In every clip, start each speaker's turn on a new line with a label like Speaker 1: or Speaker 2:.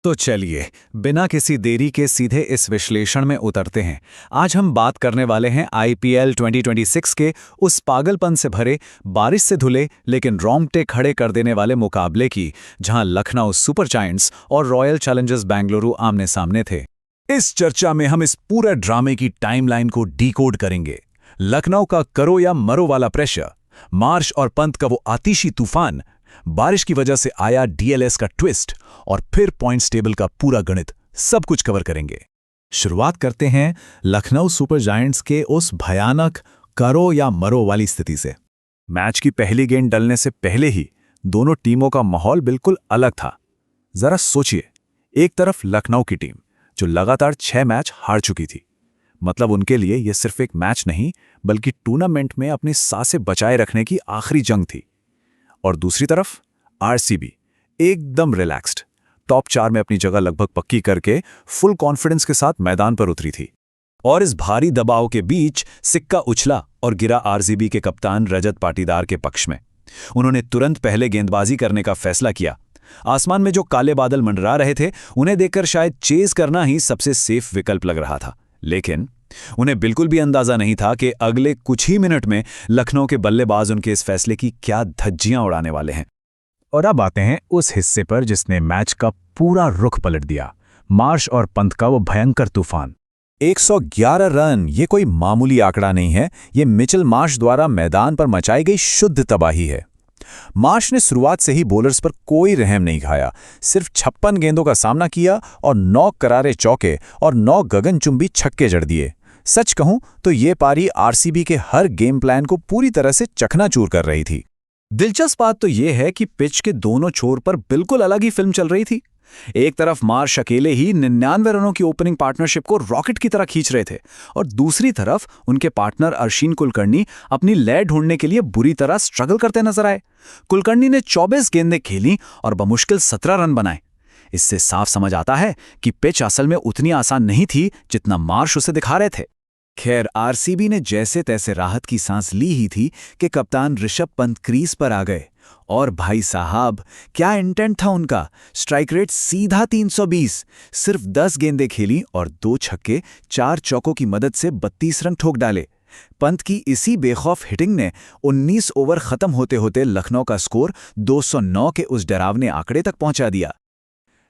Speaker 1: तो चलिए, बिना किसी देरी के सीधे इस विश्लेषण में उतरते हैं। आज हम बात करने वाले हैं आईपीएल 2026 के उस पागलपन से भरे, बारिश से धुले लेकिन रोंगटे खड़े कर देने वाले मुकाबले की, जहां लखनऊ सुपर जायंट्स और रॉयल चैलेंजर्स बेंगलुरु आमने सामने थे। इस चर्चा में हम इस पूरे ड्रामे की टाइमलाइन को डिकोड करेंगे। लखनऊ का करो या मरो वाला प्रेशर, मार्श और पंत का वो आतिशी तूफान, बारिश की वजह से आया डीएलएस का ट्विस्ट और फिर पॉइंट्स टेबल का पूरा गणित, सब कुछ कवर करेंगे। शुरुआत करते हैं लखनऊ सुपर जायंट्स के उस भयानक करो या मरो वाली स्थिति से। मैच की पहली गेंद डलने से पहले ही दोनों टीमों का माहौल बिल्कुल अलग था। जरा सोचिए, एक तरफ लखनऊ की टीम जो लगातार 6 मैच हार चुकी थी, मतलब उनके लिए यह सिर्फ एक मैच नहीं बल्कि टूर्नामेंट में अपनी सांसें बचाए रखने की आखिरी जंग थी। और दूसरी तरफ आरसीबी एकदम रिलैक्स्ड, टॉप 4 में अपनी जगह लगभग पक्की करके फुल कॉन्फिडेंस के साथ मैदान पर उतरी थी। और इस भारी दबाव के बीच सिक्का उछला और गिरा आरसीबी के कप्तान रजत पाटीदार के पक्ष में। उन्होंने तुरंत पहले गेंदबाजी करने का फैसला किया। आसमान में जो काले बादल मंडरा रहे थे, उन्हें देखकर शायद चेज करना ही सबसे सेफ विकल्प लग रहा था, लेकिन उन्हें बिल्कुल भी अंदाजा नहीं था कि अगले कुछ ही मिनट में लखनऊ के बल्लेबाज उनके इस फैसले की क्या धज्जियां उड़ाने वाले हैं। और अब आते हैं उस हिस्से पर जिसने मैच का पूरा रुख पलट दिया, मार्श और पंत का वो भयंकर तूफान। 111 रन, ये कोई मामूली आंकड़ा नहीं है, ये मिचेल मार्श द्वारा मैदान पर मचाई गई शुद्ध तबाही है। मार्श ने शुरुआत से ही बॉलर्स पर कोई रहम नहीं खाया, सिर्फ 56 गेंदों का सामना किया और 9 करारे चौके और 9 गगनचुंबी छक्के जड़ दिए। सच कहूं तो ये पारी आरसीबी के हर गेम प्लान को पूरी तरह से चकनाचूर कर रही थी। दिलचस्प बात तो यह है कि पिच के दोनों छोर पर बिल्कुल अलग ही फिल्म चल रही थी। एक तरफ मार्श अकेले ही 99 रनों की ओपनिंग पार्टनरशिप को रॉकेट की तरह खींच रहे थे और दूसरी तरफ उनके पार्टनर अश्विन कुलकर्णी अपनी लय ढूंढने के लिए बुरी तरह स्ट्रगल करते नजर आए। कुलकर्णी ने 24 गेंदें खेली और बमुश्किल 17 रन बनाए। इससे साफ समझ आता है कि पिच असल में उतनी आसान नहीं थी जितना मार्श उसे दिखा रहे थे। खैर, आरसीबी ने जैसे तैसे राहत की सांस ली ही थी कि कप्तान ऋषभ पंत क्रीज पर आ गए और भाई साहब, क्या इंटेंट था उनका। स्ट्राइक रेट सीधा 320, सिर्फ 10 गेंदें खेली और 2 छक्के 4 चौकों की मदद से 32 रन ठोक डाले। पंत की इसी बेखौफ हिटिंग ने 19 ओवर खत्म होते होते लखनऊ का स्कोर 209 के उस डरावने आंकड़े तक पहुंचा दिया।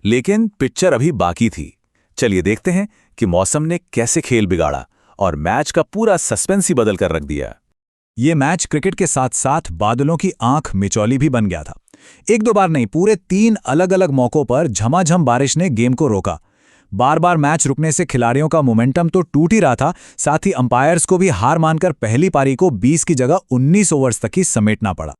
Speaker 1: लेकिन पिक्चर अभी बाकी थी। चलिए देखते हैं कि मौसम ने कैसे खेल बिगाड़ा और मैच का पूरा सस्पेंस ही बदल कर रख दिया। ये मैच क्रिकेट के साथ साथ बादलों की आंख मिचौली भी बन गया था। एक दो बार नहीं, पूरे 3 अलग अलग मौकों पर झमाझम बारिश ने गेम को रोका। बार बार मैच रुकने से खिलाड़ियों का मोमेंटम तो टूट ही रहा था, साथ ही अंपायर्स को भी हार मानकर पहली पारी को 20 की जगह 19 ओवर्स तक ही समेटना पड़ा।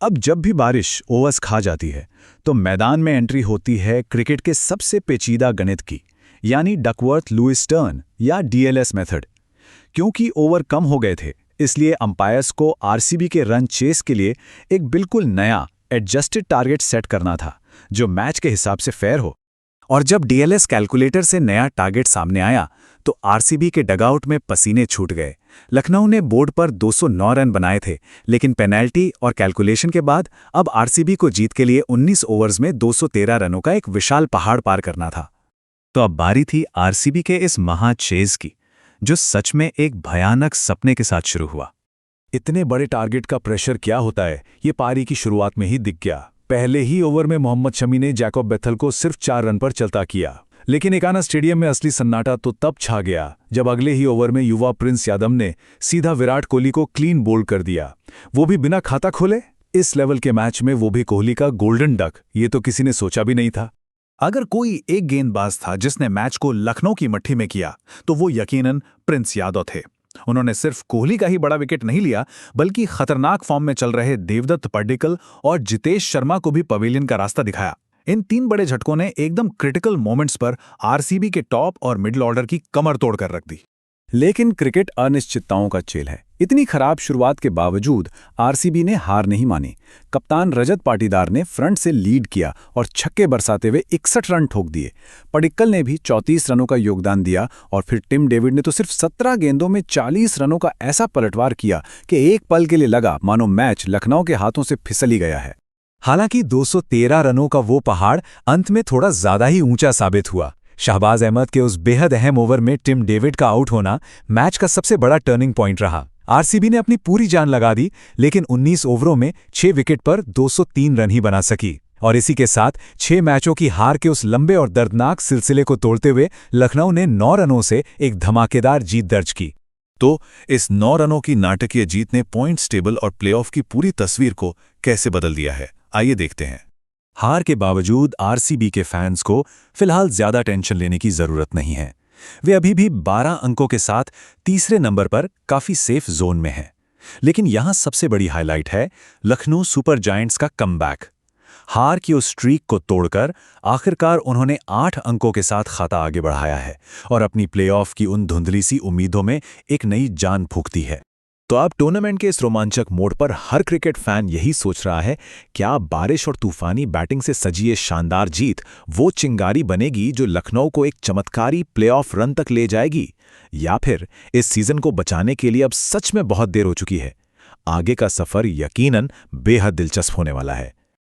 Speaker 1: अब जब भी बारिश ओवर्स खा जाती है तो मैदान में एंट्री होती है क्रिकेट के सबसे पेचीदा गणित की, यानी डकवर्थ-लुईस टर्न या डीएलएस मेथड। क्योंकि ओवर कम हो गए थे, इसलिए अंपायर्स को आरसीबी के रन चेस के लिए एक बिल्कुल नया एडजस्टेड टारगेट सेट करना था, जो मैच के हिसाब से फेयर हो। और जब डीएलएस कैलकुलेटर से नया टारगेट सामने आया तो आरसीबी के डगआउट में पसीने छूट गए। लखनऊ ने बोर्ड पर 209 रन बनाए थे, लेकिन पेनल्टी और कैलकुलेशन के बाद अब आरसीबी को जीत के लिए 19 ओवर्स में 213 रनों का एक विशाल पहाड़ पार करना था। तो अब बारी थी आरसीबी के इस महा चेज की, जो सच में एक भयानक सपने के साथ शुरू हुआ। इतने बड़े टारगेट का प्रेशर क्या होता है, ये पारी की शुरुआत में ही दिख गया। पहले ही ओवर में मोहम्मद शमी ने जैकब बेथल को सिर्फ 4 रन पर चलता किया, लेकिन एकाना स्टेडियम में असली सन्नाटा तो तब छा गया जब अगले ही ओवर में युवा प्रिंस यादव ने सीधा विराट कोहली को क्लीन बोल्ड कर दिया, वो भी बिना खाता खोले। इस लेवल के मैच में वो भी कोहली का गोल्डन डक, ये तो किसी ने सोचा भी नहीं था। अगर कोई एक गेंदबाज था जिसने मैच को लखनऊ की मट्ठी में किया तो वो यकीनन प्रिंस यादव थे। उन्होंने सिर्फ कोहली का ही बड़ा विकेट नहीं लिया, बल्कि खतरनाक फॉर्म में चल रहे देवदत्त पड्डीकल और जितेश शर्मा को भी पवेलियन का रास्ता दिखाया। इन 3 बड़े झटकों ने एकदम क्रिटिकल मोमेंट्स पर आरसीबी के टॉप और मिडिल ऑर्डर की कमर तोड़ कर रख दी। लेकिन क्रिकेट अनिश्चितताओं का खेल है। इतनी खराब शुरुआत के बावजूद आरसीबी ने हार नहीं मानी। कप्तान रजत पाटीदार ने फ्रंट से लीड किया और छक्के बरसाते हुए 61 रन ठोक दिए। पडिक्कल ने भी 34 रनों का योगदान दिया और फिर टिम डेविड ने तो सिर्फ 17 गेंदों में 40 रनों का ऐसा पलटवार किया कि एक पल के लिए लगा मानो मैच लखनऊ के हाथों से फिसल ही गया है। हालांकि 213 रनों का वो पहाड़ अंत में थोड़ा ज्यादा ही ऊंचा साबित हुआ। शहबाज अहमद के उस बेहद अहम ओवर में टिम डेविड का आउट होना मैच का सबसे बड़ा टर्निंग पॉइंट रहा। आरसीबी ने अपनी पूरी जान लगा दी, लेकिन 19 ओवरों में 6 विकेट पर 203 रन ही बना सकी और इसी के साथ 6 मैचों की हार के उस लंबे और दर्दनाक सिलसिले को तोड़ते हुए लखनऊ ने 9 रनों से एक धमाकेदार जीत दर्ज की।
Speaker 2: तो इस 9 रनों की नाटकीय जीत ने पॉइंट्स टेबल और प्लेऑफ की पूरी तस्वीर को कैसे बदल दिया है, आइए देखते हैं।
Speaker 1: हार के बावजूद आरसीबी के फैंस को फिलहाल ज्यादा टेंशन लेने की जरूरत नहीं है। वे अभी भी 12 अंकों के साथ तीसरे नंबर पर काफी सेफ जोन में हैं। लेकिन यहां सबसे बड़ी हाईलाइट है लखनऊ सुपर जायंट्स का कमबैक। हार की उस स्ट्रीक को तोड़कर आखिरकार उन्होंने 8 अंकों के साथ खाता आगे बढ़ाया है और अपनी प्लेऑफ की उन धुंधली सी उम्मीदों में एक नई जान फूंकती है। तो अब टूर्नामेंट के इस रोमांचक मोड़ पर हर क्रिकेट फैन यही सोच रहा है, क्या बारिश और तूफानी बैटिंग से सजी ये शानदार जीत वो चिंगारी बनेगी जो लखनऊ को एक चमत्कारी प्लेऑफ रन तक ले जाएगी, या फिर इस सीजन को बचाने के लिए अब सच में बहुत देर हो चुकी है। आगे का सफर यकीनन बेहद दिलचस्प होने वाला है।